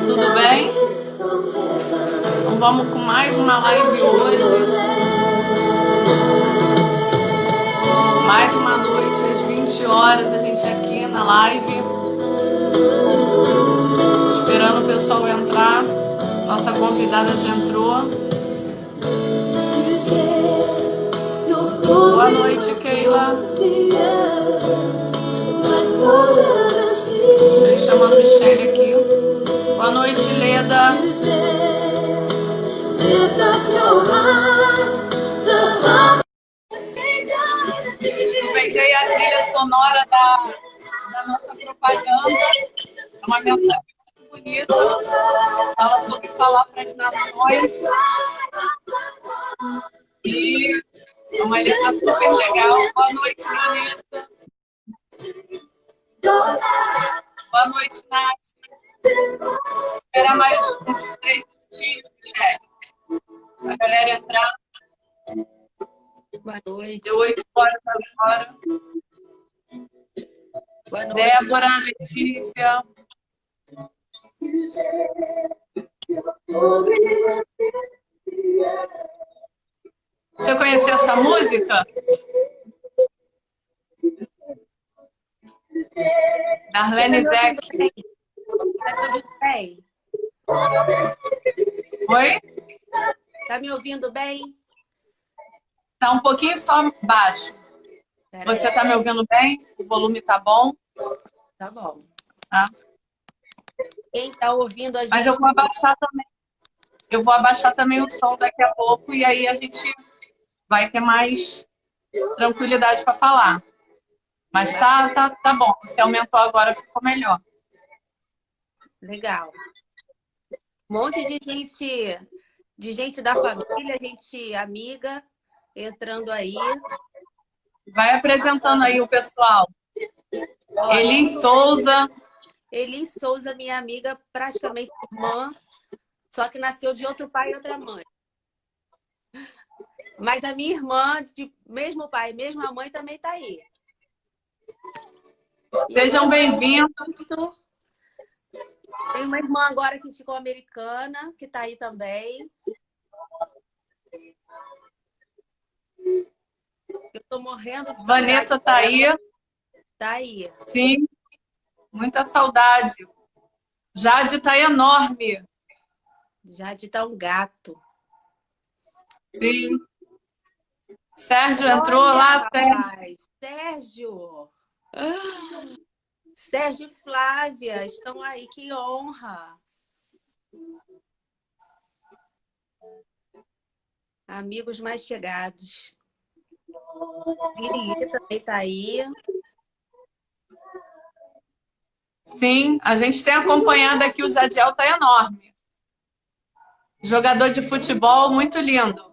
Tudo bem? Então vamos com mais uma live hoje. Mais uma noite, às 20 horas, a gente aqui na live. Esperando o pessoal entrar. Nossa convidada já entrou. Boa noite, Keila. Deixa eu chamar a Michelle aqui. Boa noite, Leda. Peguei a trilha sonora da nossa propaganda. É uma mensagem muito bonita. Fala sobre falar para as nações. E é uma letra super legal. Boa noite, Leoneta. Boa noite, Nath. Esperar mais uns 3 minutinhos, Michelle. A galera entrar. Boa noite. Deu 8 horas agora. Boa noite. Débora, Letícia. Você conheceu essa música? Darlene Zec. Tá me ouvindo bem? Oi? Tá me ouvindo bem? Tá um pouquinho só baixo. Você tá me ouvindo bem? O volume tá bom? Tá bom. Tá. Quem tá ouvindo a gente... Mas eu vou abaixar também. Eu vou abaixar também o som daqui a pouco e aí a gente vai ter mais tranquilidade para falar. Mas tá bom. Você aumentou agora, ficou melhor. Legal. Um monte de gente da família, gente amiga, entrando aí. Vai apresentando aí o pessoal. Olha, Elis Souza. Elis Souza, minha amiga, praticamente irmã, só que nasceu de outro pai e outra mãe. Mas a minha irmã, de mesmo pai, mesma mãe, também está aí. Sejam bem-vindos. Tem uma irmã agora que ficou americana, que está aí também. Eu estou morrendo de saudade. Vanessa está aí. Está aí. Sim, muita saudade. Jade está enorme. Jade está um gato. Sim. Sérgio entrou. Olá, Sérgio. Sérgio! Sérgio e Flávia estão aí, que honra! Amigos mais chegados. Lili também está aí. Sim, a gente tem acompanhado aqui, o Jadiel está enorme. Jogador de futebol, muito lindo.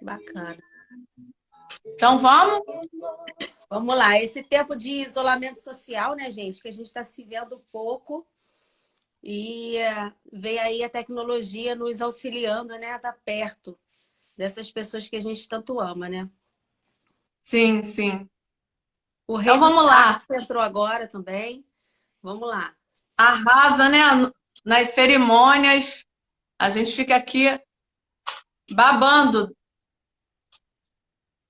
Bacana. Então vamos? Vamos lá. Esse tempo de isolamento social, né, gente? Que a gente está se vendo pouco. E veio aí a tecnologia nos auxiliando, né? A estar perto dessas pessoas que a gente tanto ama, né? Sim, sim. O rei então vamos lá. Entrou agora também. Vamos lá. Arrasa, né? Nas cerimônias. A gente fica aqui babando.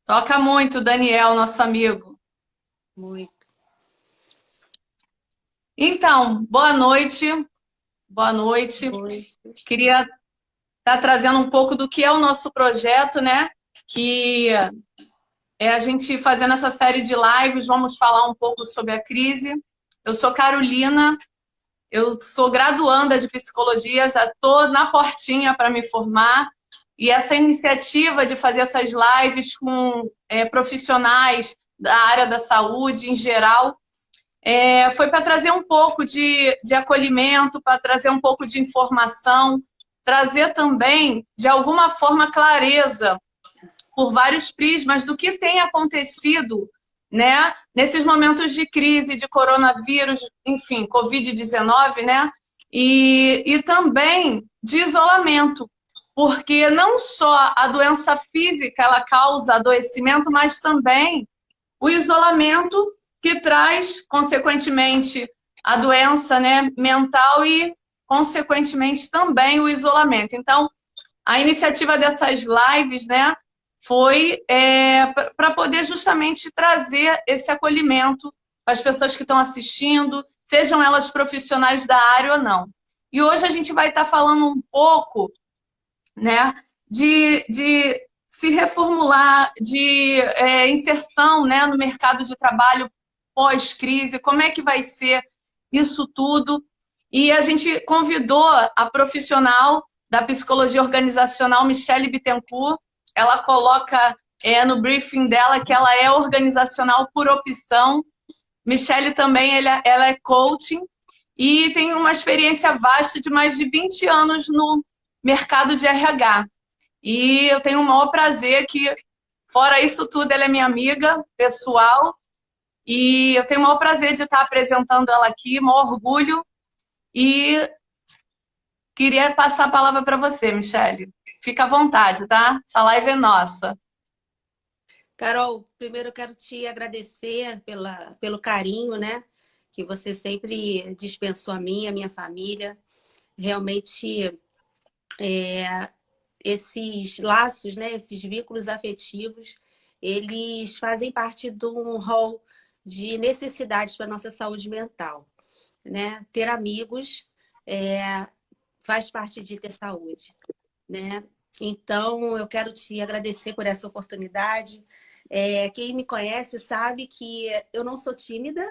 Toca muito, Daniel, nosso amigo. Muito. Então, boa noite. Boa noite. Queria estar trazendo um pouco do que é o nosso projeto, né? Que é a gente fazendo essa série de lives, vamos falar um pouco sobre a crise. Eu sou Carolina, eu sou graduanda de psicologia, já estou na portinha para me formar. E essa iniciativa de fazer essas lives com profissionais da área da saúde em geral, foi para trazer um pouco de acolhimento, para trazer um pouco de informação, trazer também, de alguma forma, clareza por vários prismas do que tem acontecido, né, nesses momentos de crise, de coronavírus, enfim, Covid-19, né, e também de isolamento, porque não só a doença física ela causa adoecimento, mas também o isolamento que traz, consequentemente, a doença, né, mental e, consequentemente, também o isolamento. Então, a iniciativa dessas lives, né, foi para poder justamente trazer esse acolhimento para as pessoas que estão assistindo, sejam elas profissionais da área ou não. E hoje a gente vai estar falando um pouco, né, de se reformular, de inserção, né, no mercado de trabalho pós-crise, como é que vai ser isso tudo. E a gente convidou a profissional da psicologia organizacional, Michele Bittencourt. Ela coloca no briefing dela que ela é organizacional por opção. Michele também, ela é coaching e tem uma experiência vasta de mais de 20 anos no mercado de RH. E eu tenho o maior prazer que, fora isso tudo, ela é minha amiga pessoal. E eu tenho o maior prazer de estar apresentando ela aqui, maior orgulho. E queria passar a palavra para você, Michele. Fica à vontade, tá? Essa live é nossa. Carol, primeiro eu quero te agradecer pelo carinho, né? Que você sempre dispensou a mim, a minha família. Realmente, esses laços, né? Esses vínculos afetivos, eles fazem parte de um rol de necessidades para a nossa saúde mental, né? Ter amigos faz parte de ter saúde, né? Então, eu quero te agradecer por essa oportunidade. Quem me conhece sabe que eu não sou tímida,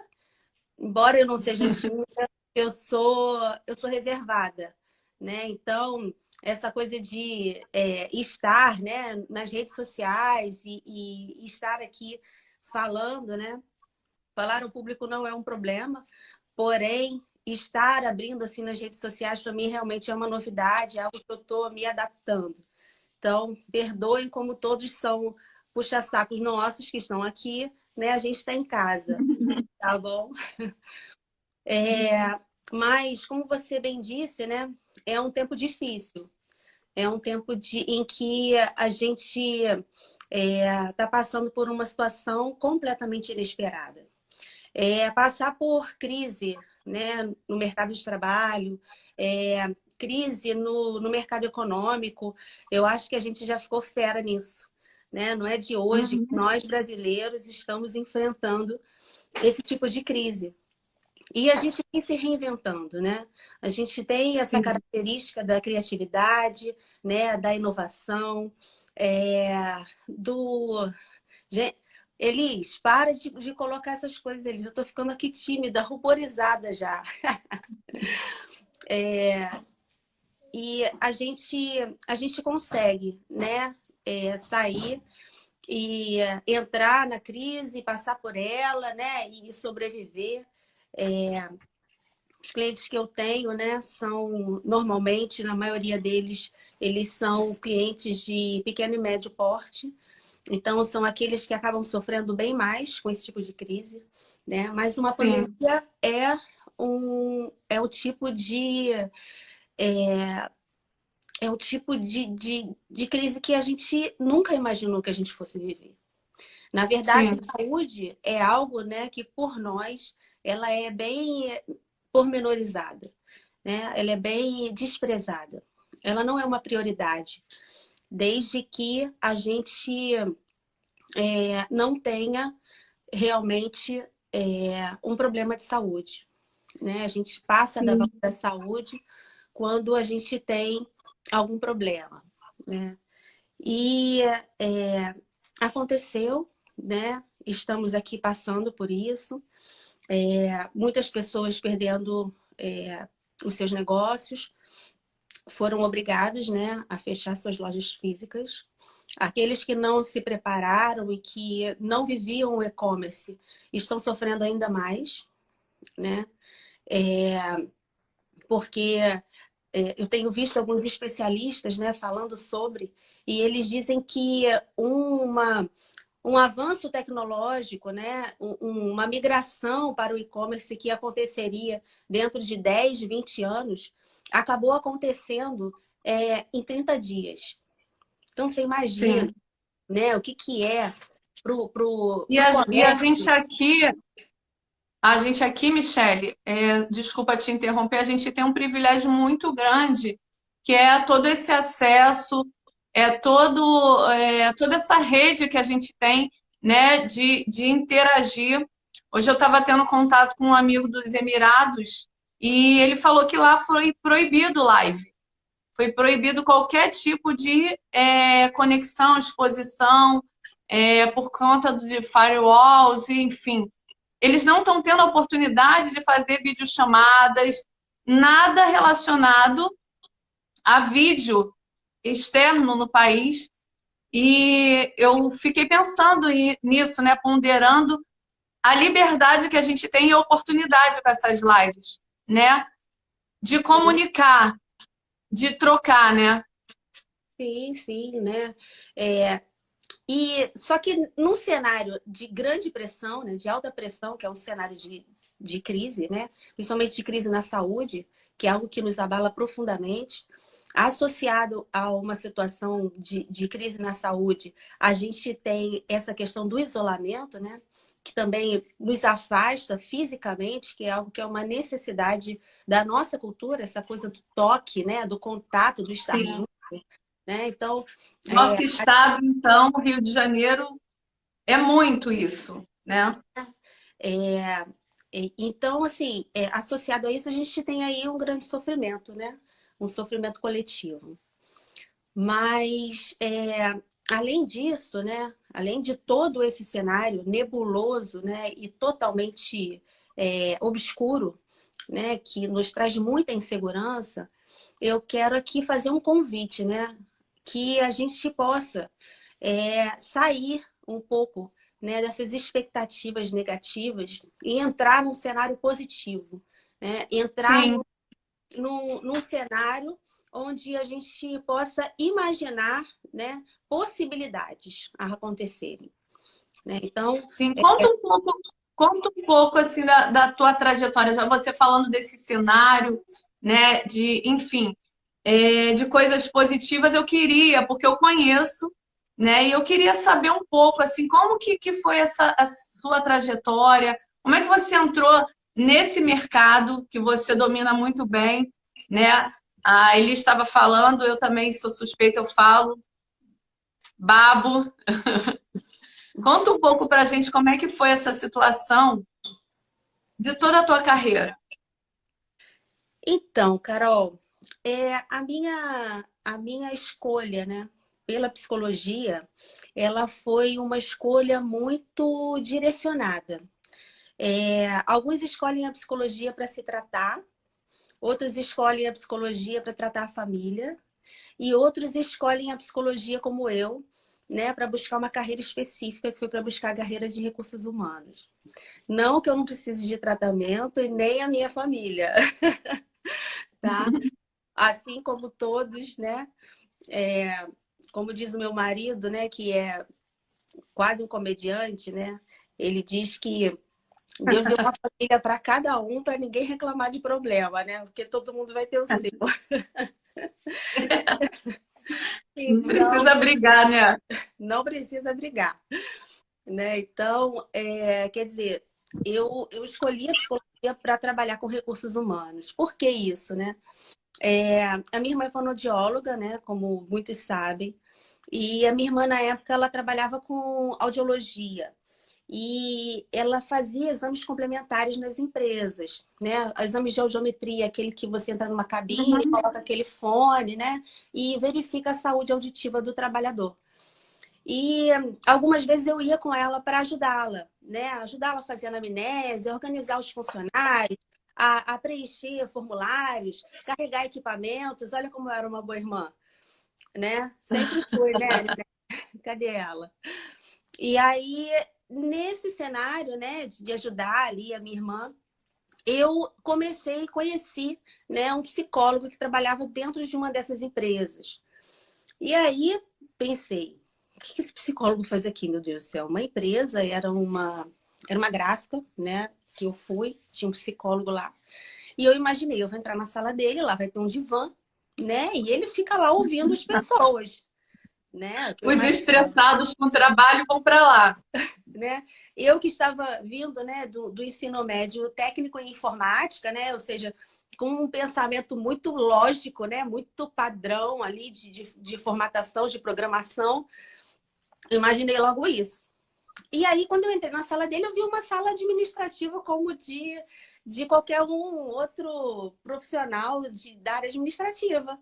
embora eu não seja tímida, eu sou reservada, né? Então, essa coisa de estar, né, nas redes sociais e estar aqui falando, né? Falar ao público não é um problema, porém, estar abrindo assim nas redes sociais, para mim, realmente é uma novidade, é algo que eu estou me adaptando. Então, perdoem como todos são puxa-sacos nossos que estão aqui, né? A gente está em casa, tá bom? Mas, como você bem disse, né? É um tempo difícil. É um tempo em que a gente está passando por uma situação completamente inesperada. Passar por crise, né, no mercado de trabalho, crise no mercado econômico, eu acho que a gente já ficou fera nisso. Né? Não é de hoje que nós, brasileiros, estamos enfrentando esse tipo de crise. E a gente vem se reinventando, né? A gente tem essa característica da criatividade, né? Da inovação, do... Elis, para de colocar essas coisas, Elis. Eu tô ficando aqui tímida, ruborizada já. E a gente consegue, né? Sair e entrar na crise, passar por ela, né? E sobreviver. Os clientes que eu tenho, né, são normalmente, na maioria deles, eles são clientes de pequeno e médio porte. Então, são aqueles que acabam sofrendo bem mais com esse tipo de crise, né? Mas uma pandemia é o tipo de de crise que a gente nunca imaginou que a gente fosse viver. Na verdade, a saúde é algo, né, que por nós ela é bem pormenorizada, né? Ela é bem desprezada. Ela não é uma prioridade, desde que a gente não tenha realmente um problema de saúde, né? A gente passa da valor da saúde quando a gente tem algum problema, né? E aconteceu, né? Estamos aqui passando por isso. Muitas pessoas perdendo os seus negócios, foram obrigados, né, a fechar suas lojas físicas. Aqueles que não se prepararam e que não viviam o e-commerce estão sofrendo ainda mais, né? Porque eu tenho visto alguns especialistas, né, falando sobre, e eles dizem que um avanço tecnológico, né, uma migração para o e-commerce que aconteceria dentro de 10, 20 anos, acabou acontecendo em 30 dias. Então, você imagina, né, o que é E pro a gente comércio. aqui, Michele, desculpa te interromper, a gente tem um privilégio muito grande, que é todo esse acesso, toda essa rede que a gente tem, né, de interagir. Hoje eu estava tendo contato com um amigo dos Emirados e ele falou que lá foi proibido live. Foi proibido qualquer tipo de conexão, exposição, por conta de firewalls, enfim. Eles não estão tendo a oportunidade de fazer videochamadas, nada relacionado a vídeo externo no país. E eu fiquei pensando nisso, né? Ponderando a liberdade que a gente tem e a oportunidade com essas lives, né? De Sim, comunicar, de trocar, né? sim, sim, né? É, e só que num cenário de grande pressão, né, de alta pressão, que é um cenário de crise, né, principalmente de crise na saúde, que é algo que nos abala profundamente, associado a uma situação de crise na saúde, a gente tem essa questão do isolamento, né, que também nos afasta fisicamente, que é algo que é uma necessidade da nossa cultura, essa coisa do toque, né, do contato, do estar Sim. junto, né? Então, Nosso estado, então, Rio de Janeiro, é muito isso, né? É, então, assim, associado a isso, a gente tem aí um grande sofrimento, né? Um sofrimento coletivo. Mas, além disso, né? Além de todo esse cenário nebuloso, né? E totalmente obscuro, né? Que nos traz muita insegurança, eu quero aqui fazer um convite, né? Que a gente possa sair um pouco, né, dessas expectativas negativas e entrar num cenário positivo, né? Entrar Sim, num cenário onde a gente possa imaginar, né, possibilidades a acontecerem, né? Então, sim. Conta um pouco assim da tua trajetória, já você falando desse cenário, né? Enfim, de coisas positivas eu queria, porque eu conheço, né? E eu queria saber um pouco assim, como que foi a sua trajetória, como é que você entrou nesse mercado que você domina muito bem, né? A Eli estava falando, eu também sou suspeita, eu falo, babo. Conta um pouco pra gente como é que foi essa situação de toda a tua carreira. então, Carol, a minha escolha, né, pela psicologia, ela foi uma escolha muito direcionada. Alguns escolhem a psicologia para se tratar, outros escolhem a psicologia para tratar a família, e outros escolhem a psicologia como eu, né, para buscar uma carreira específica, que foi para buscar a carreira de recursos humanos. Não que eu não precise de tratamento e nem a minha família, tá? Assim como todos, né? Como diz o meu marido, né, que é quase um comediante, né? Ele diz que Deus deu uma família para cada um, para ninguém reclamar de problema, né? Porque todo mundo vai ter o seu. Não Então, precisa brigar, né? não precisa brigar, né? Então, quer dizer, eu escolhi a psicologia para trabalhar com recursos humanos. Por que isso, né? A minha irmã é fonoaudióloga, né? Como muitos sabem. E a minha irmã, na época, ela trabalhava com audiologia. E ela fazia exames complementares nas empresas, né? Exames de audiometria, aquele que você entra numa cabine, coloca aquele fone, né? E verifica a saúde auditiva do trabalhador. E algumas vezes eu ia com ela para ajudá-la, né? Ajudá-la a fazer anamnese, a organizar os funcionários, a preencher formulários, carregar equipamentos. Olha como eu era uma boa irmã, né? Sempre fui, né? Cadê ela? E aí, nesse cenário, né, de ajudar ali a minha irmã, eu comecei e conheci, né, um psicólogo que trabalhava dentro de uma dessas empresas. E aí pensei, o que esse psicólogo faz aqui, meu Deus do céu? Uma empresa, era uma gráfica, né, que eu fui, tinha um psicólogo lá. E eu imaginei, eu vou entrar na sala dele, lá vai ter um divã, né, e ele fica lá ouvindo as pessoas. né? Eu Os imaginava, estressados com o trabalho vão para lá. né? Eu que estava vindo, né, do ensino médio técnico em informática, né? Ou seja, com um pensamento muito lógico, né? Muito padrão ali de formatação, de programação, eu imaginei logo isso. E aí, quando eu entrei na sala dele, eu vi uma sala administrativa como de qualquer um outro profissional da área administrativa.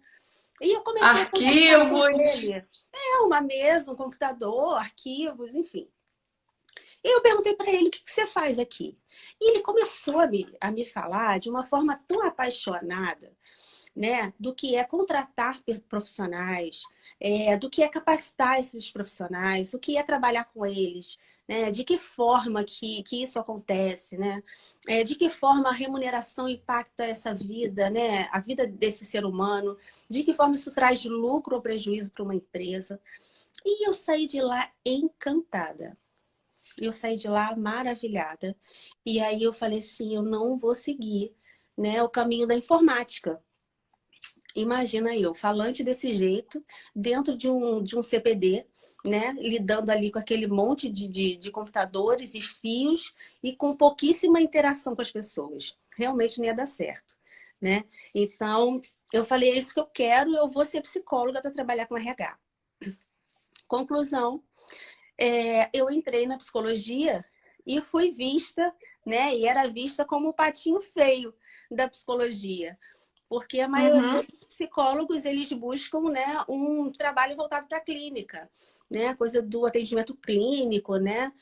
E eu comecei a conversar com Arquivos. ele. Uma mesa, um computador, arquivos, enfim. E eu perguntei para ele, o que você faz aqui? E ele começou a me falar de uma forma tão apaixonada, né, do que é contratar profissionais, do que é capacitar esses profissionais, o que é trabalhar com eles, né, de que forma que isso acontece, né, de que forma a remuneração impacta essa vida, né, a vida desse ser humano, de que forma isso traz lucro ou prejuízo para uma empresa. E eu saí de lá encantada. Eu saí de lá maravilhada. E aí eu falei assim, eu não vou seguir, né, o caminho da informática. Imagina eu, falante desse jeito, dentro de um CPD, né? Lidando ali com aquele monte de computadores e fios e com pouquíssima interação com as pessoas. Realmente não ia dar certo, né? Então, eu falei, é isso que eu quero, eu vou ser psicóloga para trabalhar com RH. Conclusão, eu entrei na psicologia e fui vista, né? E era vista como o patinho feio da psicologia. Porque a maioria Uhum. dos psicólogos, eles buscam, né, um trabalho voltado para a clínica, né? Coisa do atendimento clínico, né?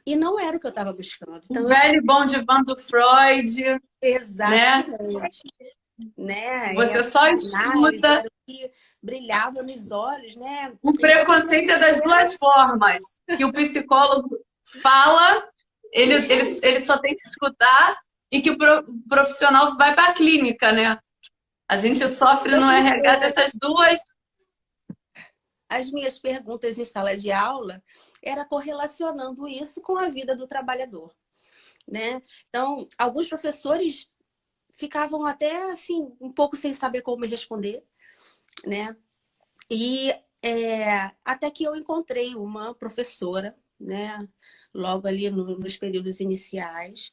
E não era o que eu estava buscando. O Então, eu... velho bom divã do Freud, né? Exatamente. Né? Você A só psicanálise escuta. era o que brilhava nos olhos, né? O E eu preconceito é das duas formas. Que o psicólogo fala, ele só tem que escutar, e que o profissional vai para a clínica, né? A gente sofre eu no RH comecei dessas duas. as minhas perguntas em sala de aula era correlacionando isso com a vida do trabalhador, né? Então, alguns professores ficavam até assim um pouco sem saber como me responder, né? E até que eu encontrei uma professora, né? Logo ali nos períodos iniciais,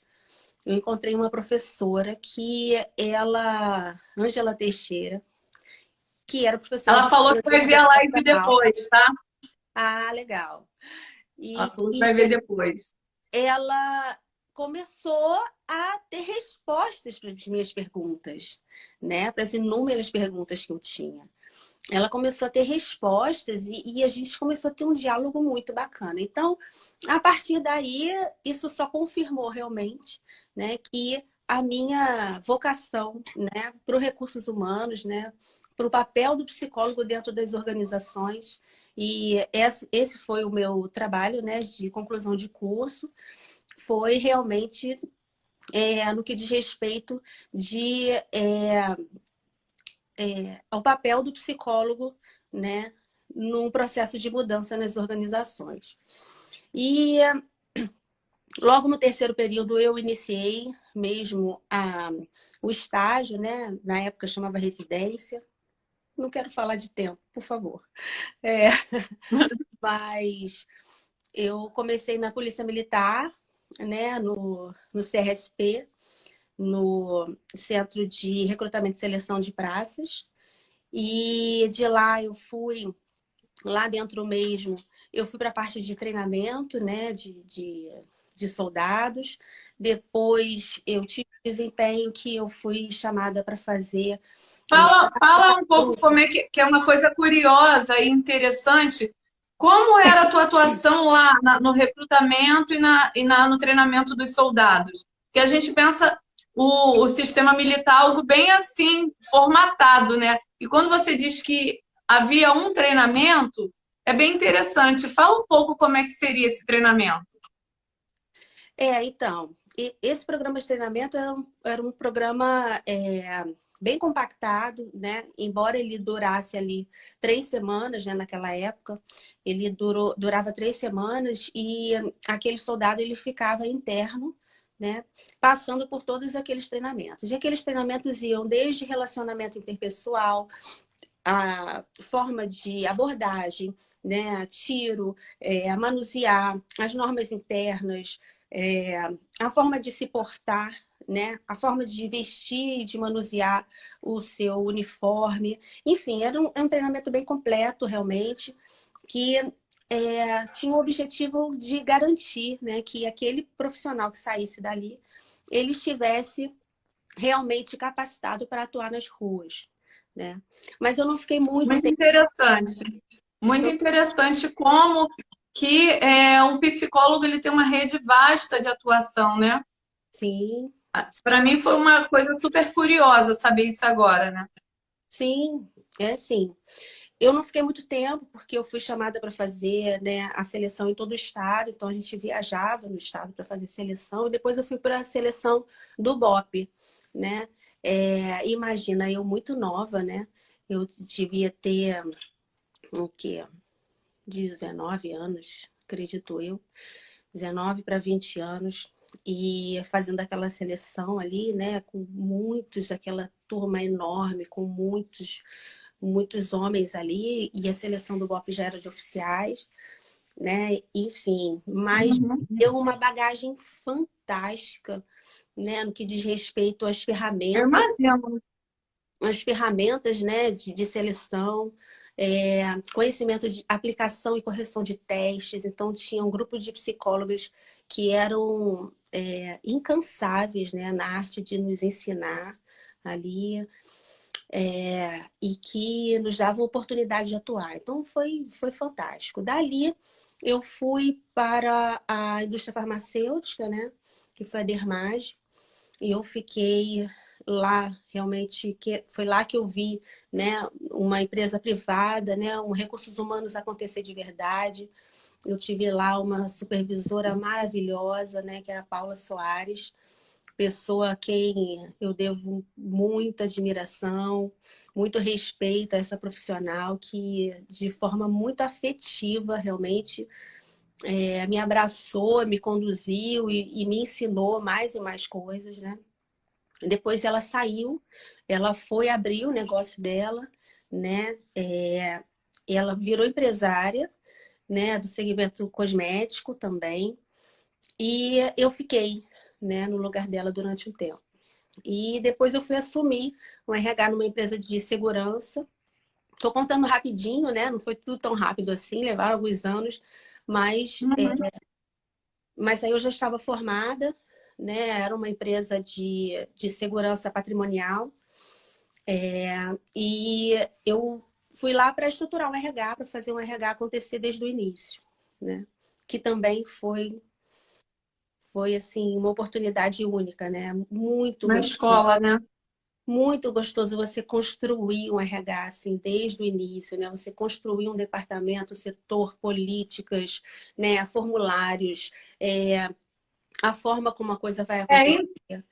eu encontrei uma professora que Ângela Teixeira, que era professora Ela de falou que vai ver psicologia a live ocupacional. depois, tá? Ah, legal. Ela E falou que que vai ver depois. ela começou a ter respostas para as minhas perguntas, né? Para as inúmeras perguntas que eu tinha. Ela começou a ter respostas e a gente começou a ter um diálogo muito bacana. Então, a partir daí, isso só confirmou realmente, né, que a minha vocação, né, para os recursos humanos, né, para o papel do psicólogo dentro das organizações. E esse foi o meu trabalho, né, de conclusão de curso, foi realmente no que diz respeito ao papel do psicólogo, né, num processo de mudança nas organizações. E logo no terceiro período eu iniciei mesmo o estágio, né? Na época chamava residência. Não quero falar de tempo, por favor. É, mas eu comecei na Polícia Militar, né? No CRSP, no Centro de Recrutamento e Seleção de Praças. E de lá eu fui, lá dentro mesmo, eu fui para a parte de treinamento, né, de soldados. Depois eu tive um desempenho que eu fui chamada para fazer. Fala um pouco como é que é uma coisa curiosa e interessante. Como era a tua atuação lá no recrutamento no treinamento dos soldados? Porque a gente pensa o sistema militar algo bem assim, formatado, né? E quando você diz que havia um treinamento, é bem interessante. Fala um pouco como é que seria esse treinamento. Então, esse programa de treinamento era um programa bem compactado, né? Embora ele durasse ali 3 semanas, né? Naquela época, ele durava 3 semanas e aquele soldado ele ficava interno, né? Passando por todos aqueles treinamentos. E aqueles treinamentos iam desde relacionamento interpessoal, a forma de abordagem, né, tiro, a manusear, as normas internas, a forma de se portar, né, a forma de vestir e de manusear o seu uniforme. Enfim, é um treinamento bem completo, realmente, que tinha o objetivo de garantir, né, que aquele profissional que saísse dali, ele estivesse realmente capacitado para atuar nas ruas, né? Mas eu não fiquei muito Muito tempo. interessante. Muito interessante como que um psicólogo ele tem uma rede vasta de atuação, né? Sim, Para mim foi uma coisa super curiosa saber isso agora, né? sim, sim. Eu não fiquei muito tempo, porque eu fui chamada para fazer, né, a seleção em todo o estado, então a gente viajava no estado para fazer seleção, e depois eu fui para a seleção do BOP, né? Imagina, eu muito nova, né? Eu devia ter o quê? 19 anos, acredito eu, 19 para 20 anos, e fazendo aquela seleção ali, né, com muitos, aquela turma enorme, com muitos homens ali, e a seleção do BOP já era de oficiais, né, enfim, mas Uhum. deu uma bagagem fantástica, né, no que diz respeito Eu imagino. às ferramentas, né, de seleção, conhecimento de aplicação e correção de testes. Então, tinha um grupo de psicólogos que eram incansáveis, né, na arte de nos ensinar ali, e que nos davam oportunidade de atuar. Então, foi fantástico. Dali, eu fui para a indústria farmacêutica, né, que foi a Dermage, e eu fiquei lá, realmente, que foi lá que eu vi, né, uma empresa privada, né, um recursos humanos acontecer de verdade. Eu tive lá uma supervisora maravilhosa, né, que era a Paula Soares, pessoa a quem eu devo muita admiração, muito respeito a essa profissional que, de forma muito afetiva, realmente, me abraçou, me conduziu e me ensinou mais e mais coisas, né? Depois ela saiu, ela foi abrir o negócio dela, né? Ela virou empresária, né? Do segmento cosmético também. E eu fiquei, né? No lugar dela durante um tempo. E depois eu fui assumir um RH numa empresa de segurança. Estou contando rapidinho, né? Não foi tudo tão rápido assim, levaram alguns anos, mas, Uhum. mas aí eu já estava formada, né? Era uma empresa de segurança patrimonial. E eu fui lá para estruturar um RH, para fazer um RH acontecer desde o início, né? Que também foi assim, uma oportunidade única, né? Muito Na gostoso. escola, né? Muito gostoso você construir um RH assim desde o início, né? Você construir um departamento, setor, políticas, né? Formulários, a forma como a coisa vai É, acontecer.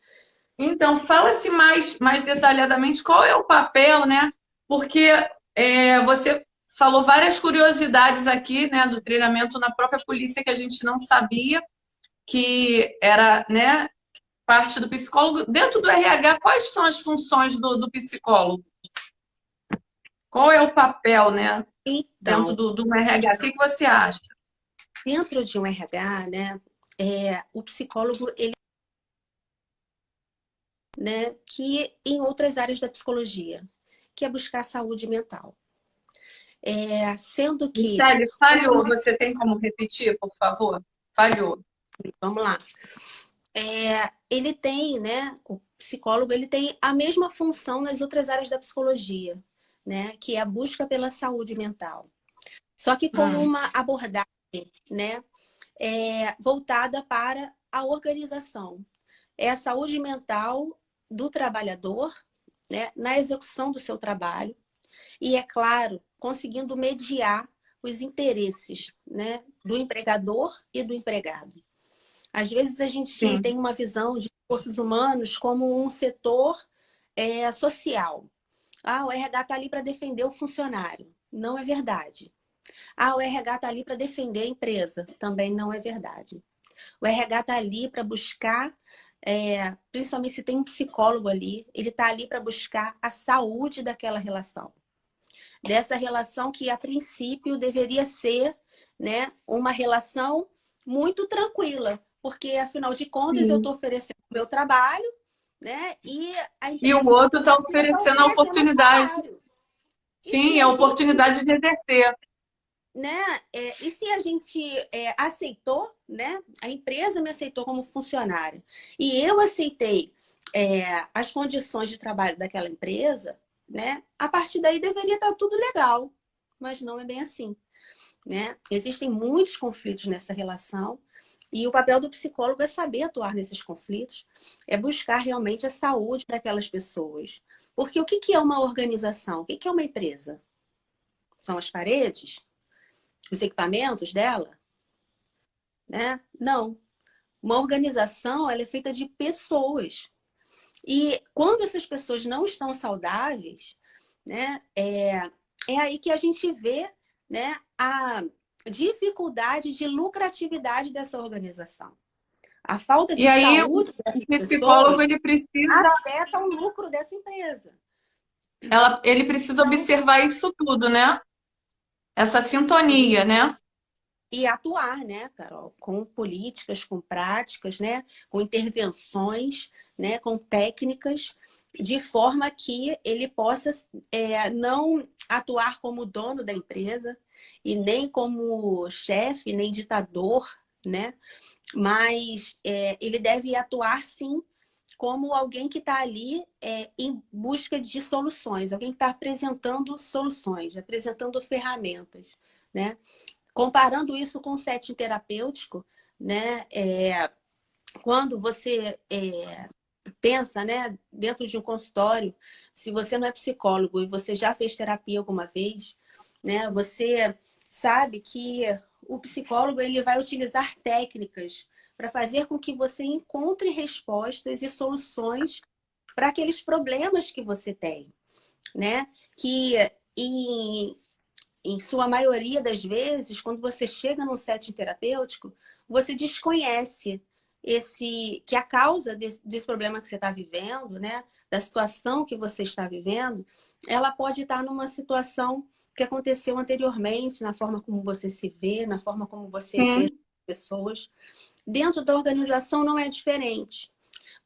então, fala-se mais detalhadamente qual é o papel, né? Porque você falou várias curiosidades aqui, né, do treinamento na própria polícia que a gente não sabia que era, né, parte do psicólogo. Dentro do RH, quais são as funções do psicólogo? Qual é o papel, né, dentro Então, do RH? O que você acha? dentro de um RH, né? O psicólogo né, que em outras áreas da psicologia, que é buscar a saúde mental. Sendo que, Michele, falhou. Você tem como repetir, por favor? Falhou. vamos lá, ele tem, né, o psicólogo, ele tem a mesma função nas outras áreas da psicologia, né, que é a busca pela saúde mental. Só que com Hum, uma abordagem, né, voltada para a organização. É a saúde mental do trabalhador, né, na execução do seu trabalho, e, é claro, conseguindo mediar os interesses, né, do empregador e do empregado. Às vezes a gente sim. tem uma visão de recursos humanos como um setor social. Ah, o RH está ali para defender o funcionário. Não é verdade. Ah, o RH está ali para defender a empresa. Também não é verdade. O RH está ali para buscar, principalmente se tem um psicólogo ali, ele está ali para buscar a saúde daquela relação. dessa relação que, a princípio, deveria ser, né, uma relação muito tranquila, porque, afinal de contas, eu Sim. estou oferecendo o meu trabalho, né, e a E o empresa outro está contrapartida está oferecendo a oferecendo um oportunidade. salário. E se Sim, a a gente, oportunidade de exercer. né, e se a gente aceitou, né, a empresa me aceitou como funcionária, e eu aceitei as condições de trabalho daquela empresa, né, a partir daí deveria estar tudo legal, mas não é bem assim, né? Existem muitos conflitos nessa relação e o papel do psicólogo é saber atuar nesses conflitos, é buscar realmente a saúde daquelas pessoas. Porque o que é uma organização? O que é uma empresa? São as paredes? Os equipamentos dela? Né? Não. Uma organização, ela é feita de pessoas. E quando essas pessoas não estão saudáveis, né, é aí que a gente vê, né, a dificuldade de lucratividade dessa organização. A falta E de aí saúde o dessas psicólogo pessoas ele precisa, afeta o lucro dessa empresa. ele precisa Então, observar isso tudo, né? Essa sintonia, né? e atuar, né, Carol, com políticas, com práticas, né, com intervenções, né, com técnicas, de forma que ele possa não atuar como dono da empresa e nem como chefe, nem ditador, né, mas ele deve atuar sim como alguém que está ali em busca de soluções, alguém que está apresentando soluções, apresentando ferramentas, né? Comparando isso com o setting terapêutico, né? Quando você pensa, né, dentro de um consultório, se você não é psicólogo e você já fez terapia alguma vez, né, você sabe que o psicólogo ele vai utilizar técnicas para fazer com que você encontre respostas e soluções para aqueles problemas que você tem, né? Que em, em sua maioria das vezes, quando você chega num setting terapêutico, você desconhece que a causa desse problema que você está vivendo, né, da situação que você está vivendo, ela pode estar numa situação que aconteceu anteriormente, na forma como você se vê, na forma como você vê Sim. pessoas. Dentro da organização não é diferente.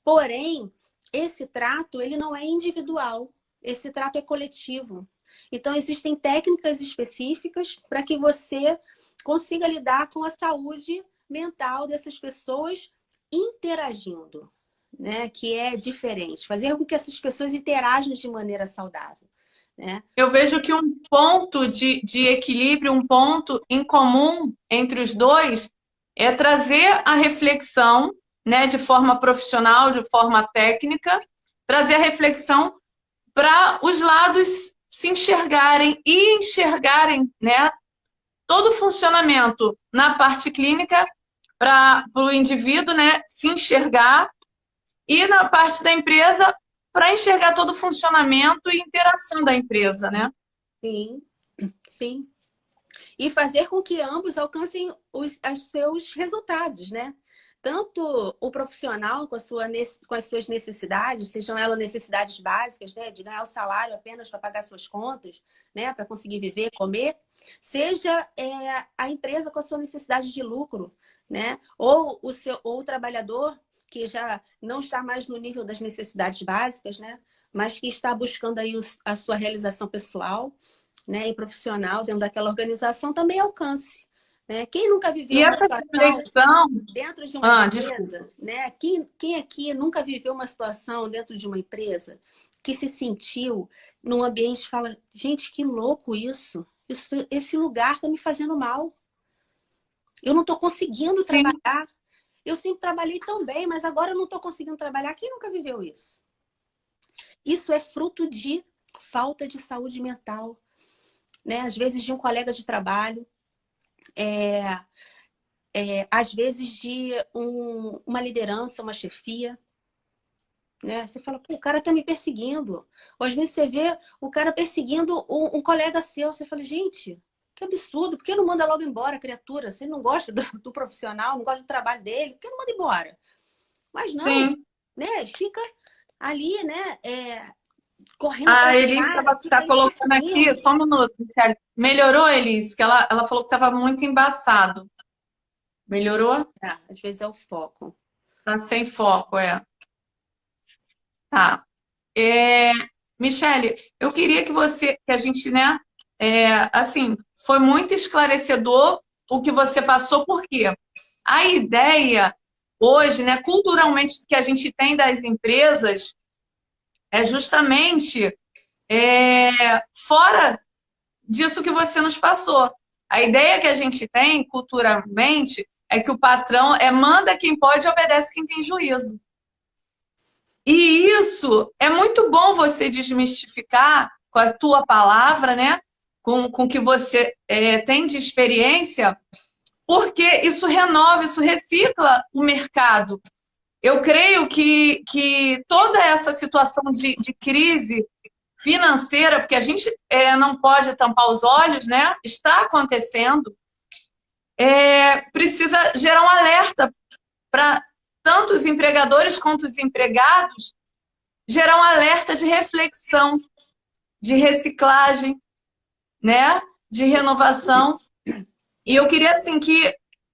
Porém, esse trato ele não é individual, esse trato é coletivo. Então, existem técnicas específicas para que você consiga lidar com a saúde mental dessas pessoas interagindo, né? Que é diferente, fazer com que essas pessoas interajam de maneira saudável, né? Eu vejo que um ponto de equilíbrio, um ponto em comum entre os dois é trazer a reflexão, né, de forma profissional, de forma técnica, trazer a reflexão para os lados se enxergarem e enxergarem, né, todo o funcionamento na parte clínica para o indivíduo, né, se enxergar e na parte da empresa para enxergar todo o funcionamento e interação da empresa, né? Sim, sim. E fazer com que ambos alcancem os seus resultados, né? Tanto o profissional com as suas necessidades, sejam elas necessidades básicas, né? De ganhar o salário apenas para pagar suas contas, né? Para conseguir viver, comer, seja a empresa com a sua necessidade de lucro, né? Ou o trabalhador que já não está mais no nível das necessidades básicas, né? Mas que está buscando aí a sua realização pessoal, né, e profissional dentro daquela organização também alcance. Né? Quem nunca E viveu uma essa situação reflexão, dentro de uma desculpa. empresa, né? Quem aqui nunca viveu uma situação dentro de uma empresa que se sentiu num ambiente e fala, gente, que louco esse lugar está me fazendo mal. Eu não estou conseguindo Sim, trabalhar. Eu sempre trabalhei tão bem, mas agora eu não estou conseguindo trabalhar. Quem nunca viveu isso? Isso é fruto de falta de saúde mental, né? Às vezes de um colega de trabalho, às vezes de uma liderança, uma chefia, né? Você fala, pô, o cara tá me perseguindo. Ou às vezes você vê o cara perseguindo um colega seu. Você fala, gente, que absurdo. Por que não manda logo embora a criatura? Você não gosta do profissional, não gosta do trabalho dele, por que não manda embora? Mas não, sim. né? Fica ali, né? correndo A para Elis cara, que tá daí vai colocando aqui, mesmo. só um minuto, Michele. Melhorou, Elis? Que ela falou que estava muito embaçado. Melhorou? É, às vezes é o foco. Tá sem foco, é. Tá. É, Michele, eu queria que a gente, né, assim, foi muito esclarecedor o que você passou, porque a ideia hoje, né, culturalmente que a gente tem das empresas é justamente fora disso que você nos passou. A ideia que a gente tem culturalmente é que o patrão manda quem pode e obedece quem tem juízo. E isso é muito bom você desmistificar com a tua palavra, né? Com o que você tem de experiência, porque isso renova, isso recicla o mercado. Eu creio que toda essa situação de crise financeira, porque a gente não pode tampar os olhos, né? Está acontecendo, precisa gerar um alerta para tanto os empregadores quanto os empregados, gerar um alerta de reflexão, de reciclagem, né? De renovação. E eu queria assim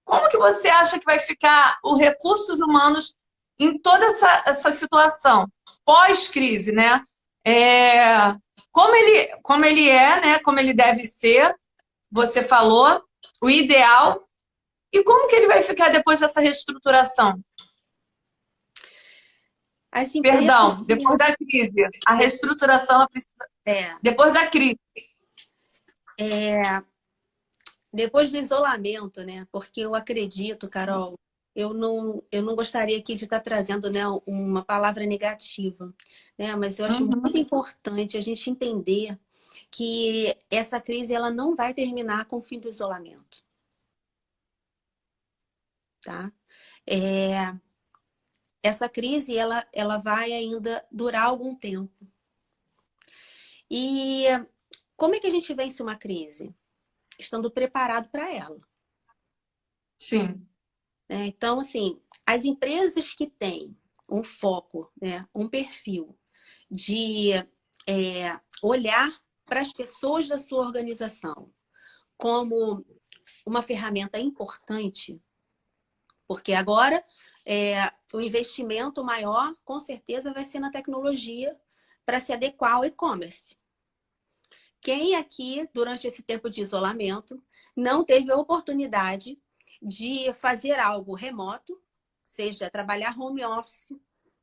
como que você acha que vai ficar os recursos humanos em toda essa situação pós-crise, né? É, como ele é, né? Como ele deve ser, você falou, o ideal, e como que ele vai ficar depois dessa reestruturação? As empresas Perdão, que... depois da crise. A reestruturação É, depois da crise. é, depois do isolamento, né? Porque eu acredito, Carol, eu não gostaria aqui de estar trazendo, né, uma palavra negativa, né? Mas eu acho muito Uhum. importante a gente entender que essa crise ela não vai terminar com o fim do isolamento, tá? É, essa crise ela vai ainda durar algum tempo. E como é que a gente vence uma crise? Estando preparado para ela. Sim. Né? Então, assim, as empresas que têm um foco, né, um perfil de olhar para as pessoas da sua organização como uma ferramenta importante, porque agora o investimento maior, com certeza, vai ser na tecnologia para se adequar ao e-commerce. Quem aqui, durante esse tempo de isolamento, não teve a oportunidade de fazer algo remoto, seja trabalhar home office,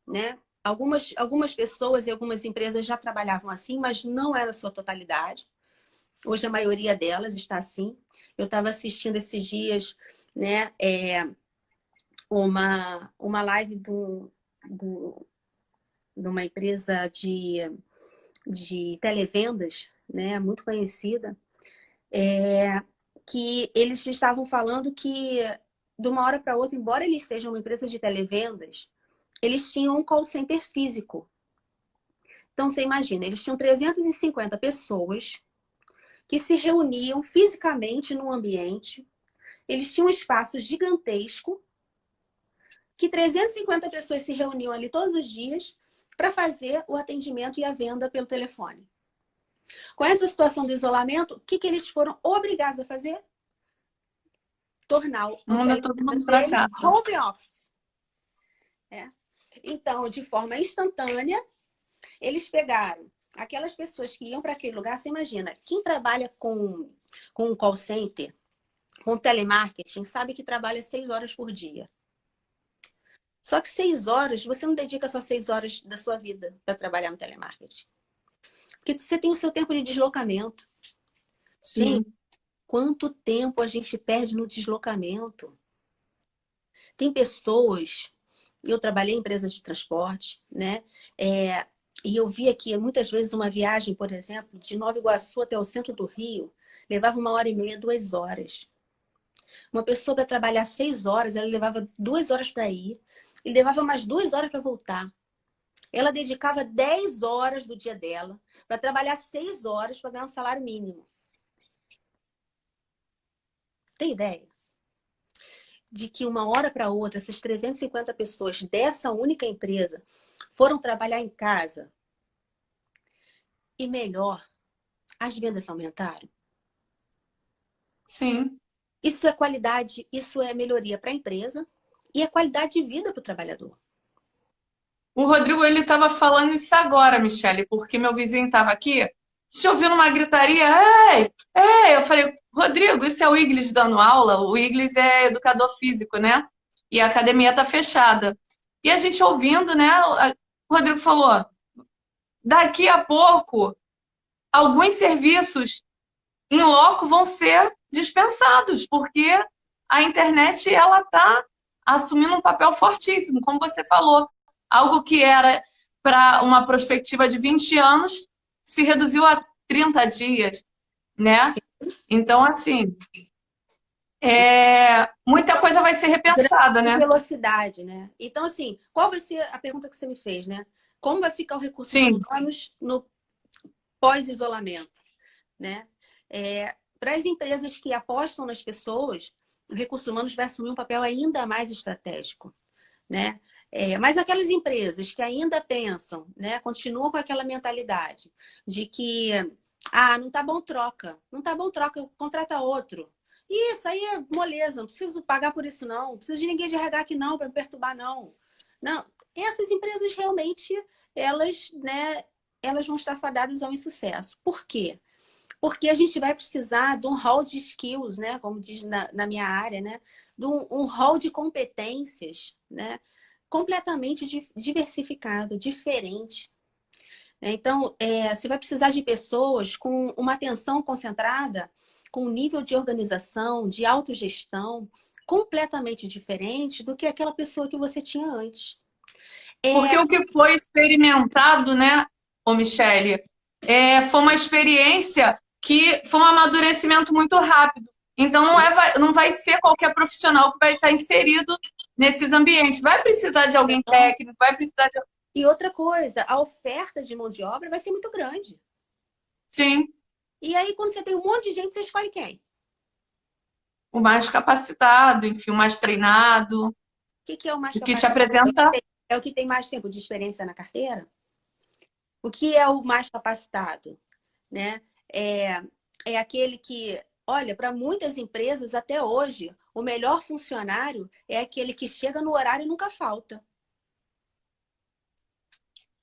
né? Algumas pessoas e algumas empresas já trabalhavam assim, mas não era a sua totalidade. Hoje a maioria delas está assim. Eu estava assistindo esses dias, né, uma live de uma empresa de televendas, né, muito conhecida, que eles estavam falando que de uma hora para outra, embora eles sejam uma empresa de televendas, eles tinham um call center físico. Então, você imagina, eles tinham 350 pessoas que se reuniam fisicamente num ambiente, eles tinham um espaço gigantesco, que 350 pessoas se reuniam ali todos os dias para fazer o atendimento e a venda pelo telefone. Com essa situação do isolamento, o que eles foram obrigados a fazer? Tornar o Manda todo mundo telefonema para deles casa. home office. Então, de forma instantânea, eles pegaram aquelas pessoas que iam para aquele lugar. Você imagina, quem trabalha com um call center, com telemarketing, sabe que trabalha 6 horas por dia. Só que 6 horas, você não dedica só 6 horas da sua vida para trabalhar no telemarketing. Porque você tem o seu tempo de deslocamento. Gente, Sim. quanto tempo a gente perde no deslocamento? Tem pessoas, eu trabalhei em empresa de transporte, né? E eu vi aqui muitas vezes uma viagem, por exemplo, de Nova Iguaçu até o centro do Rio, levava 1h30, 2 horas. Uma pessoa para trabalhar 6 horas, ela levava 2 horas para ir e levava mais 2 horas para voltar. Ela dedicava 10 horas do dia dela para trabalhar 6 horas para ganhar um salário mínimo. Tem ideia? De que uma hora para outra, essas 350 pessoas dessa única empresa foram trabalhar em casa. e melhor, as vendas aumentaram. Sim. Isso é qualidade, isso é melhoria para a empresa e é qualidade de vida para o trabalhador. O Rodrigo, ele estava falando isso agora, Michele, porque meu vizinho estava aqui, se ouvindo uma gritaria, ei, ei, eu falei, Rodrigo, isso é o Iglis dando aula? O Iglis é educador físico, né? E a academia tá fechada. E a gente ouvindo, né? O Rodrigo falou, daqui a pouco, alguns serviços em loco vão ser dispensados, porque a internet, ela tá assumindo um papel fortíssimo, como você falou. Algo que era para uma perspectiva de 20 anos se reduziu a 30 dias, né? Então, assim, muita coisa vai ser repensada, Grande né? velocidade, né? Então, assim, qual vai ser a pergunta que você me fez, né? Como vai ficar o recursos Sim, humanos no pós-isolamento, né? Para as empresas que apostam nas pessoas, o recurso humanos vai assumir um papel ainda mais estratégico, né? Mas aquelas empresas que ainda pensam, né, continuam com aquela mentalidade de que não tá bom, troca. Não tá bom, troca, contrata outro. Isso aí é moleza, não preciso pagar por isso, não. Não preciso de ninguém de RH aqui, não, para me perturbar, não. Não, essas empresas realmente, elas vão estar fadadas ao insucesso. Por quê? Porque a gente vai precisar de um hall de skills, né? Como diz na minha área, né? De um hall de competências, né? Completamente diversificado, diferente. Então, você vai precisar de pessoas com uma atenção concentrada, com um nível de organização, de autogestão, completamente diferente do que aquela pessoa que você tinha antes. porque o que foi experimentado, né, ô Michele, foi uma experiência que foi um amadurecimento muito rápido. Então, não vai ser qualquer profissional que vai estar inserido nesses ambientes. Vai precisar de alguém técnico, vai precisar de... E outra coisa, a oferta de mão de obra vai ser muito grande. Sim, E aí, quando você tem um monte de gente, você escolhe quem? o mais capacitado, enfim, o mais treinado, O que é o mais o que te capacitado? apresenta... É o que tem mais tempo de experiência na carteira? O que é o mais capacitado? Né? É aquele que, olha, para muitas empresas até hoje, o melhor funcionário é aquele que chega no horário e nunca falta.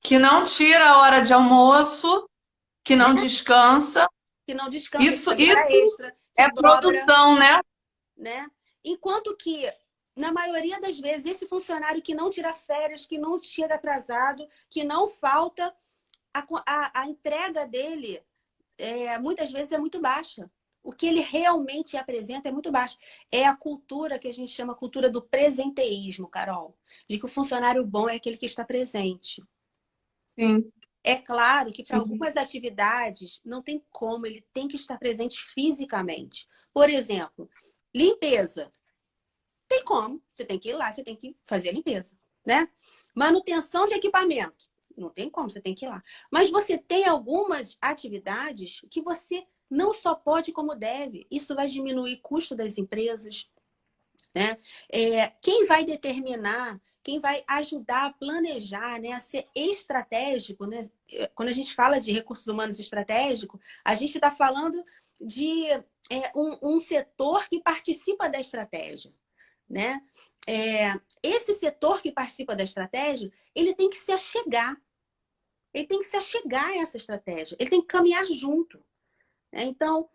Que não tira a hora de almoço, que Né? não descansa. Que não descansa, que Isso, faz hora isso extra, que é dobra, produção, né? né? Enquanto que, na maioria das vezes, esse funcionário que não tira férias, que não chega atrasado, que não falta, a entrega dele muitas vezes é muito baixa. O que ele realmente apresenta é muito baixo. É a cultura que a gente chama cultura do presenteísmo, Carol. De que o funcionário bom é aquele que está presente. Sim, É claro que para sim. algumas atividades não tem como, ele tem que estar presente fisicamente. Por exemplo, limpeza. Tem como, você tem que ir lá, você tem que fazer a limpeza, né? Manutenção de equipamento. Não tem como, você tem que ir lá. Mas você tem algumas atividades que você não só pode como deve. Isso vai diminuir o custo das empresas, né? Quem vai determinar, quem vai ajudar a planejar, né, a ser estratégico, né? Quando a gente fala de recursos humanos estratégico, a gente está falando de um setor que participa da estratégia, né? Esse setor que participa da estratégia, ele tem que se achegar. Ele tem que se achegar a essa estratégia. Ele tem que caminhar junto, né? Então,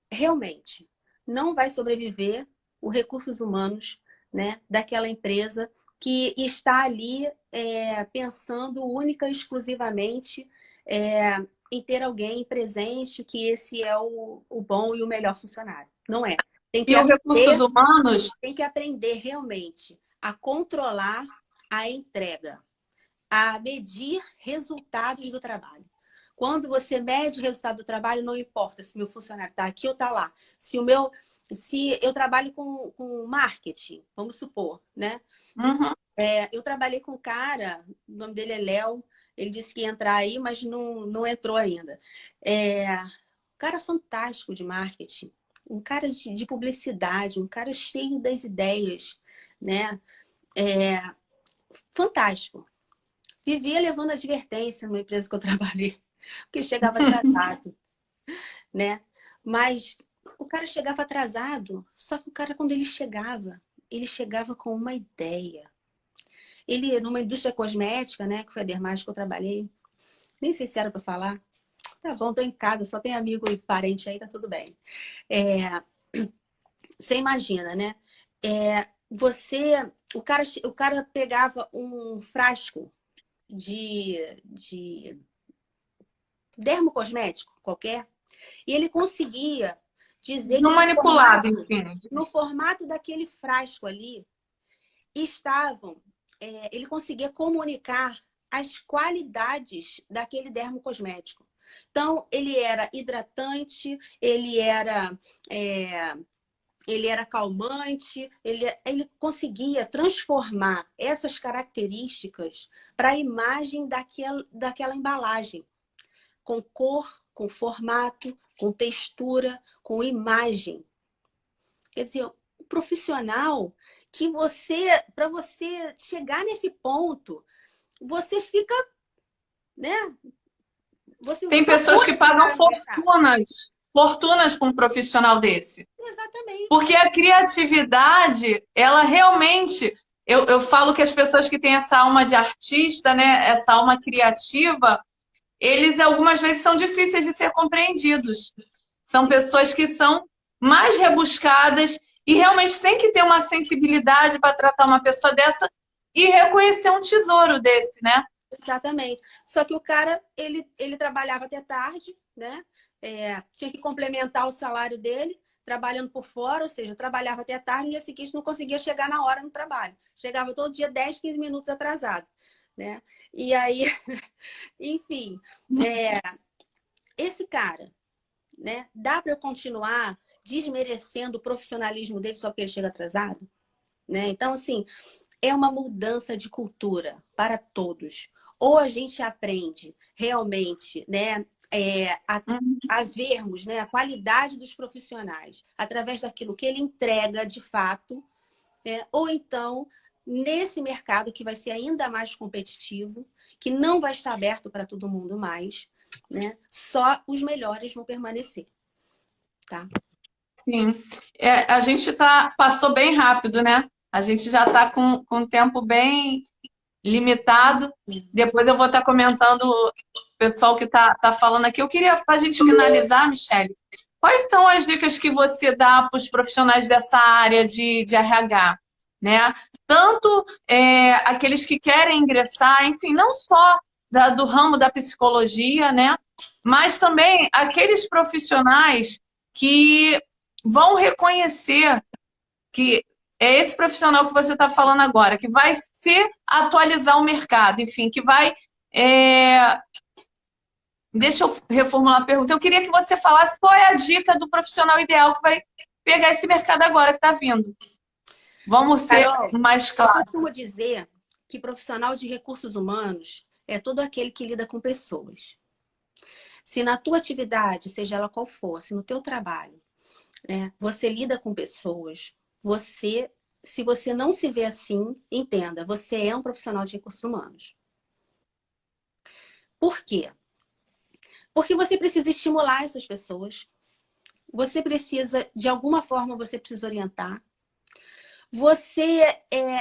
realmente, não vai sobreviver os recursos humanos, né, daquela empresa que está ali pensando única e exclusivamente em ter alguém presente que esse é o bom e o melhor funcionário. Não é. E os recursos humanos, Tem que aprender realmente a controlar a entrega, a medir resultados do trabalho. Quando você mede o resultado do trabalho, não importa se meu funcionário está aqui ou está lá. Se eu trabalho com marketing, vamos supor, né? uhum, Eu trabalhei com um cara, o nome dele é Léo, ele disse que ia entrar aí, mas não entrou ainda. Um cara fantástico de marketing, um cara de publicidade, um cara cheio das ideias, né? Fantástico. Vivia levando advertência numa empresa que eu trabalhei. porque chegava atrasado, né? Mas o cara chegava atrasado, só que o cara, quando ele chegava com uma ideia. Ele, numa indústria cosmética, né, que foi a Dermage que eu trabalhei, nem sei se era para falar. Tá bom, tô em casa, só tem amigo e parente aí, tá tudo bem. Você imagina, né? O cara pegava um frasco de dermocosmético qualquer e ele conseguia dizer que Não manipulado, enfim. no formato daquele frasco ali estavam, ele conseguia comunicar as qualidades daquele dermocosmético. Então, ele era hidratante, ele era calmante, ele conseguia transformar essas características para a imagem daquela embalagem, com cor, com formato, com textura, com imagem. Quer dizer, um profissional que para você chegar nesse ponto, você fica, né? Tem pessoas que pagam fortunas para um profissional desse. Exatamente. Porque a criatividade, ela realmente... Eu falo que as pessoas que têm essa alma de artista, né, essa alma criativa, eles algumas vezes são difíceis de ser compreendidos. São pessoas que são mais rebuscadas e realmente tem que ter uma sensibilidade para tratar uma pessoa dessa e reconhecer um tesouro desse, né? Exatamente. Só que o cara, ele trabalhava até tarde, né? Tinha que complementar o salário dele, trabalhando por fora, ou seja, trabalhava até tarde, no dia seguinte não conseguia chegar na hora no trabalho. Chegava todo dia 10, 15 minutos atrasado, né? E aí, enfim, esse cara, né? Dá para eu continuar desmerecendo o profissionalismo dele só porque ele chega atrasado? Né? Então, assim, é uma mudança de cultura para todos. Ou a gente aprende realmente, né, a vermos, né, a qualidade dos profissionais através daquilo que ele entrega de fato, ou então, nesse mercado que vai ser ainda mais competitivo, que não vai estar aberto para todo mundo mais, né, só os melhores vão permanecer. Tá? Sim. A gente passou bem rápido, né? A gente já está com um tempo bem limitado. Depois eu vou estar comentando o pessoal que tá falando aqui. Eu queria, para a gente finalizar, Michele, quais são as dicas que você dá para os profissionais dessa área de RH? Né? Tanto aqueles que querem ingressar, enfim, não só do ramo da psicologia, né? Mas também aqueles profissionais que vão reconhecer que é esse profissional que você está falando agora, que vai se atualizar o mercado, enfim, que vai... Deixa eu reformular a pergunta. Eu queria que você falasse qual é a dica do profissional ideal que vai pegar esse mercado agora que está vindo. Vamos ser Carol, mais claros. eu costumo dizer que profissional de recursos humanos é todo aquele que lida com pessoas. Se na tua atividade, seja ela qual for, se no teu trabalho, né, você lida com pessoas, se você não se vê assim, entenda, você é um profissional de recursos humanos. Por quê? Porque você precisa estimular essas pessoas, você precisa, de alguma forma, você precisa orientar, você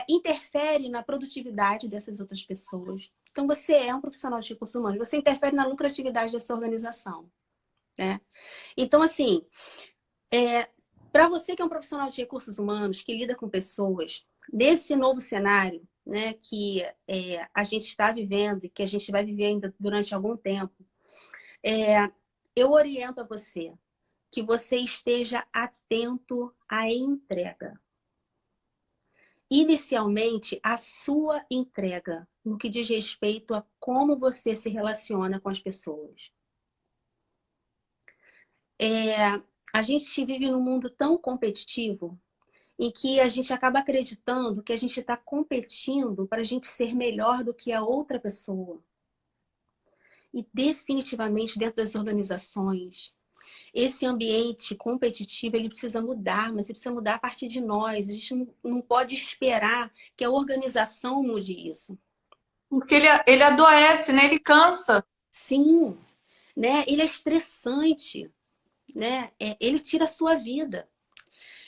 interfere na produtividade dessas outras pessoas. Então, você é um profissional de recursos humanos, você interfere na lucratividade dessa organização. Né? Então, assim, para você que é um profissional de recursos humanos, que lida com pessoas, nesse novo cenário, né, que a gente está vivendo e que a gente vai viver ainda durante algum tempo, eu oriento a você que você esteja atento à entrega. Inicialmente, a sua entrega, no que diz respeito a como você se relaciona com as pessoas. A gente vive num mundo tão competitivo em que a gente acaba acreditando que a gente está competindo para a gente ser melhor do que a outra pessoa. E definitivamente dentro das organizações, esse ambiente competitivo ele precisa mudar, mas ele precisa mudar a partir de nós. A gente não pode esperar que a organização mude isso. Porque ele adoece, né? Ele cansa. Sim. né? Ele é estressante, né? Ele tira a sua vida.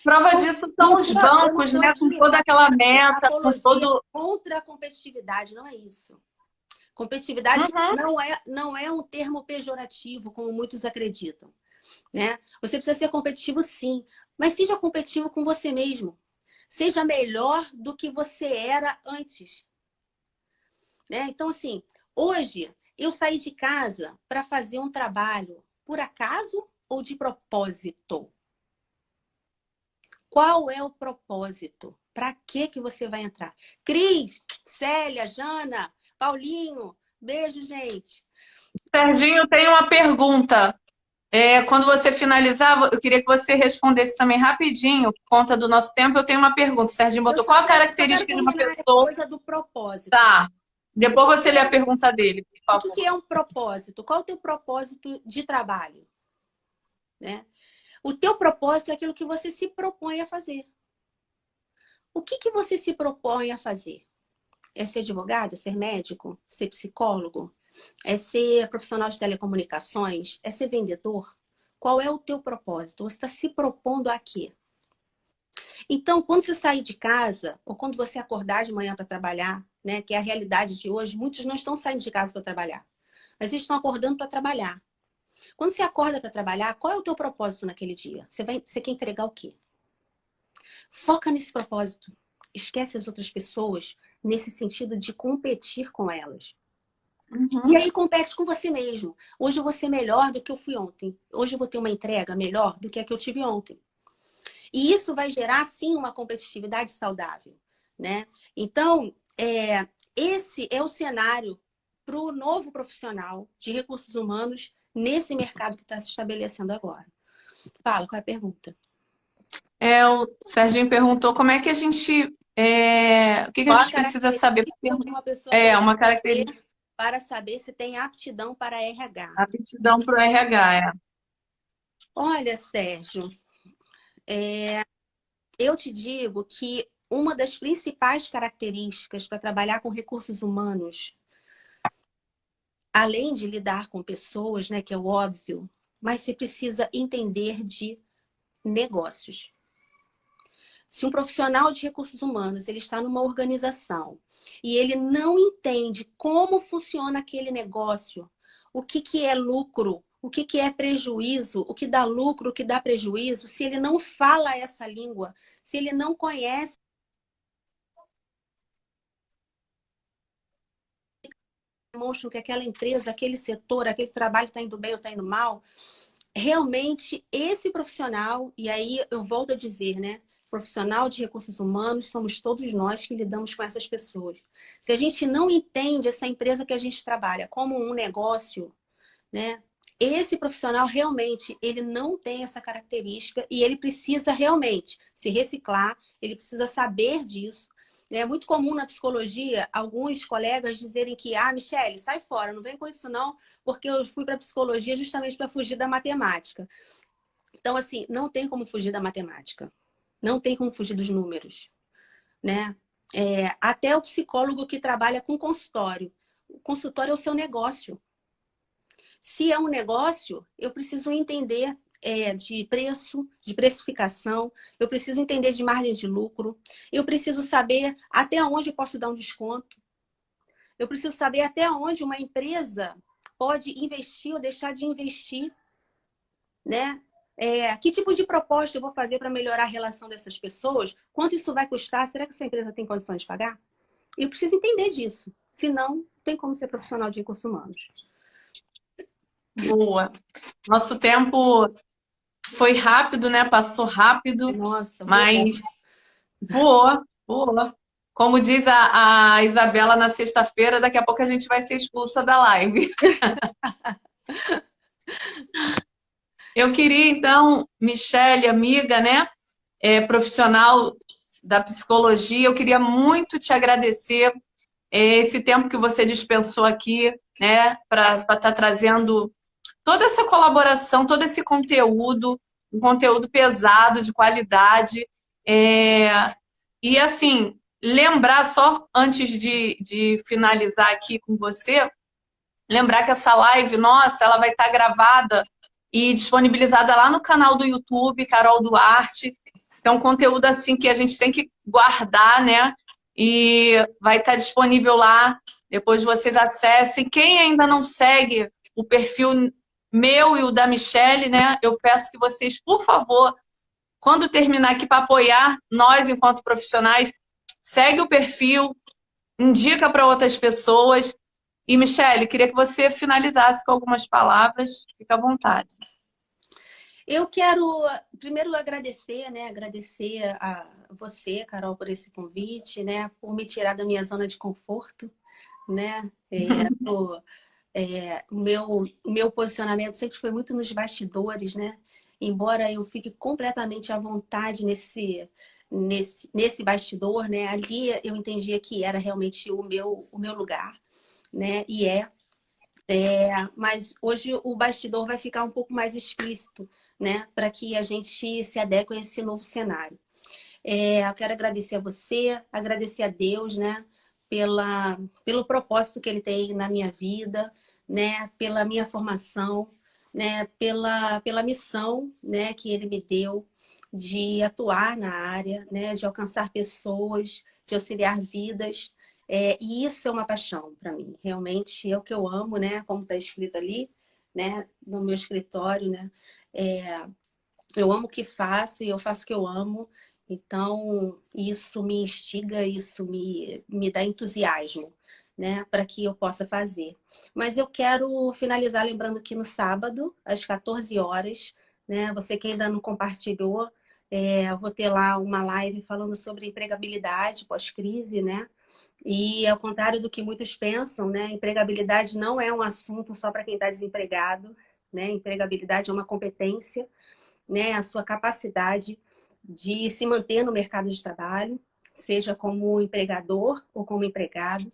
Prova Então, disso são os eu não bancos, estou né? Com aqui toda aquela fazendo meta, com apologia todo. contra a competitividade, não é isso. Competitividade Uhum. não é um termo pejorativo, como muitos acreditam, né? Você precisa ser competitivo, sim, mas seja competitivo com você mesmo. Seja melhor do que você era antes, né? Então, assim, hoje eu saí de casa para fazer um trabalho por acaso ou de propósito? Qual é o propósito? Para que você vai entrar? Cris, Célia, Jana, Paulinho, beijo, gente. Serginho, tem uma pergunta. Quando você finalizar, eu queria que você respondesse também rapidinho, por conta do nosso tempo. Eu tenho uma pergunta. O Serginho Eu botou qual a só quero característica de uma terminar a pessoa. coisa do propósito. Tá. Depois você lê a pergunta dele, por O favor. que é um propósito? Qual é o teu propósito de trabalho? Né? O teu propósito é aquilo que você se propõe a fazer. O que você se propõe a fazer? É ser advogado? É ser médico? Ser psicólogo? É ser profissional de telecomunicações? É ser vendedor? Qual é o teu propósito? Você está se propondo a quê? Então, quando você sair de casa, ou quando você acordar de manhã para trabalhar, né, que é a realidade de hoje, muitos não estão saindo de casa para trabalhar, mas eles estão acordando para trabalhar. Quando você acorda para trabalhar, qual é o teu propósito naquele dia? Você quer entregar o quê? Foca nesse propósito. Esquece as outras pessoas nesse sentido de competir com elas. E Uhum. aí compete com você mesmo. Hoje eu vou ser melhor do que eu fui ontem. Hoje eu vou ter uma entrega melhor do que a que eu tive ontem. E isso vai gerar, sim, uma competitividade saudável, né? Então, esse é o cenário para o novo profissional de recursos humanos nesse mercado que está se estabelecendo agora. Fala, qual é a pergunta? O Serginho perguntou como é que a gente. O que a Qual a gente precisa saber? característica que uma pessoa tem Uma que ter característica, para saber se tem aptidão para RH? aptidão para o RH. Olha, Sérgio, eu te digo que uma das principais características para trabalhar com recursos humanos, além de lidar com pessoas, né, que é o óbvio, mas você precisa entender de negócios. Se um profissional de recursos humanos ele está numa organização e ele não entende como funciona aquele negócio, o que é lucro, o que é prejuízo, o que dá lucro, o que dá prejuízo, se ele não fala essa língua, se ele não conhece, demonstram que aquela empresa, aquele setor, aquele trabalho está indo bem ou está indo mal, realmente esse profissional, e aí eu volto a dizer, né? Profissional de recursos humanos, somos todos nós que lidamos com essas pessoas. Se a gente não entende essa empresa que a gente trabalha como um negócio, né? Esse profissional realmente ele não tem essa característica e ele precisa realmente se reciclar, ele precisa saber disso. É muito comum na psicologia alguns colegas dizerem que, Michele, sai fora, não vem com isso não, porque eu fui para psicologia justamente para fugir da matemática. Então, assim, não tem como fugir da matemática, não tem como fugir dos números, né? Até o psicólogo que trabalha com consultório. O consultório é o seu negócio. Se é um negócio, eu preciso entender de preço, de precificação, eu preciso entender de margem de lucro, eu preciso saber até onde eu posso dar um desconto, eu preciso saber até onde uma empresa pode investir ou deixar de investir, né? Que tipo de proposta eu vou fazer para melhorar a relação dessas pessoas? Quanto isso vai custar? Será que essa empresa tem condições de pagar? Eu preciso entender disso. Senão, não tem como ser profissional de recursos humanos. Boa. Nosso tempo foi rápido, né? Passou rápido, Nossa, voou. mas voou, voou. Como diz a Isabela na sexta-feira, daqui a pouco a gente vai ser expulsa da live. Eu queria, então, Michele, amiga, né? Profissional da psicologia, eu queria muito te agradecer esse tempo que você dispensou aqui, né? Para estar trazendo toda essa colaboração, todo esse conteúdo, um conteúdo pesado, de qualidade. É, E assim, lembrar só antes de finalizar aqui com você, lembrar que essa live, nossa, ela vai estar gravada e disponibilizada lá no canal do YouTube, Carol Duarte. É um conteúdo assim que a gente tem que guardar, né? E vai estar disponível lá. Depois vocês acessem. Quem ainda não segue o perfil meu e o da Michelle, né? Eu peço que vocês, por favor, quando terminar aqui para apoiar nós enquanto profissionais, segue o perfil, indica para outras pessoas. E, Michelle, queria que você finalizasse com algumas palavras. Fica à vontade. Eu quero primeiro agradecer, né? Agradecer a você, Carol, por esse convite, né? Por me tirar da minha zona de conforto, né? O meu posicionamento sempre foi muito nos bastidores, né? Embora eu fique completamente à vontade nesse bastidor, né? Ali eu entendia que era realmente o meu lugar, né? Mas hoje o bastidor vai ficar um pouco mais explícito, né? Para que a gente se adeque a esse novo cenário. Eu quero agradecer a você, agradecer a Deus, né? Pelo propósito que Ele tem na minha vida, né? Pela minha formação, né? Pela missão, né? Que Ele me deu de atuar na área, né? De alcançar pessoas, de auxiliar vidas. E isso é uma paixão para mim. Realmente é o que eu amo, né? Como está escrito ali, né? No meu escritório, né? É, eu amo o que faço e eu faço o que eu amo. Então, isso me instiga, isso me dá entusiasmo, né, para que eu possa fazer. Mas eu quero finalizar lembrando que no sábado, às 14 horas, né, você que ainda não compartilhou, eu vou ter lá uma live falando sobre empregabilidade pós-crise, né? E ao contrário do que muitos pensam, né, empregabilidade não é um assunto só para quem está desempregado, né? Empregabilidade é uma competência, né, a sua capacidade de se manter no mercado de trabalho, seja como empregador ou como empregado.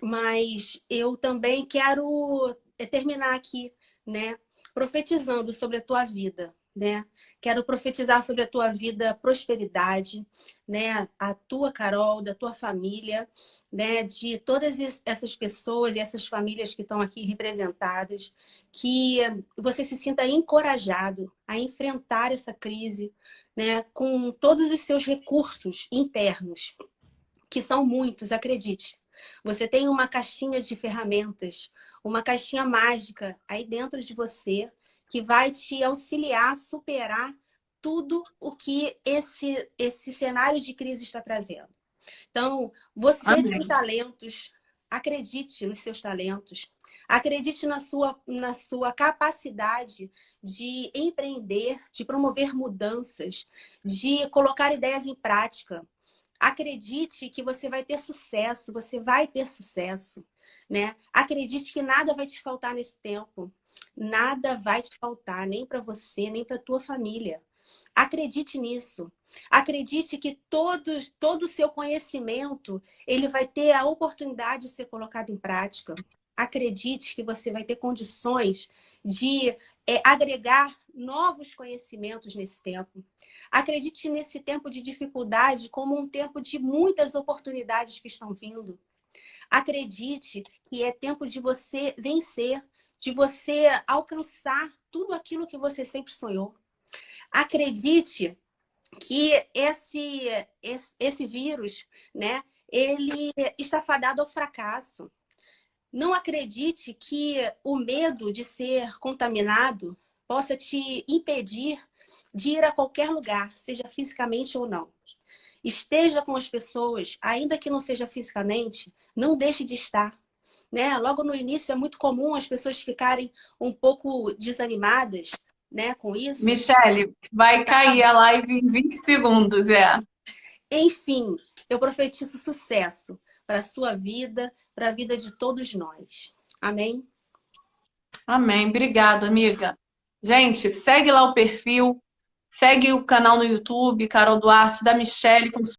Mas eu também quero terminar aqui, né, profetizando sobre a tua vida, né? Quero profetizar sobre a tua vida prosperidade, né? A tua, Carol, da tua família, né? De todas essas pessoas e essas famílias que estão aqui representadas, que você se sinta encorajado a enfrentar essa crise, né? Com todos os seus recursos internos, que são muitos, acredite. Você tem uma caixinha de ferramentas, uma caixinha mágica aí dentro de você que vai te auxiliar a superar tudo o que esse cenário de crise está trazendo. Então, você tem Amém. talentos, acredite nos seus talentos, acredite na sua capacidade de empreender, de promover mudanças, de colocar ideias em prática. Acredite que você vai ter sucesso, você vai ter sucesso, né? Acredite que nada vai te faltar nesse tempo. Nada vai te faltar, nem para você, nem para tua família. Acredite nisso. Acredite que todo o seu conhecimento, ele vai ter a oportunidade de ser colocado em prática. Acredite que você vai ter condições de agregar novos conhecimentos nesse tempo. Acredite nesse tempo de dificuldade como um tempo de muitas oportunidades que estão vindo. Acredite que é tempo de você vencer, de você alcançar tudo aquilo que você sempre sonhou. Acredite que esse vírus, né, ele está fadado ao fracasso. Não acredite que o medo de ser contaminado possa te impedir de ir a qualquer lugar, seja fisicamente ou não. Esteja com as pessoas, ainda que não seja fisicamente, não deixe de estar. Né? Logo no início é muito comum as pessoas ficarem um pouco desanimadas, né, com isso. Michelle, vai cair a live em 20 segundos, é. Enfim, eu profetizo sucesso para a sua vida, para a vida de todos nós. Amém? Amém. Obrigada, amiga. Gente, segue lá o perfil, segue o canal no YouTube, Carol Duarte, da Michelle, com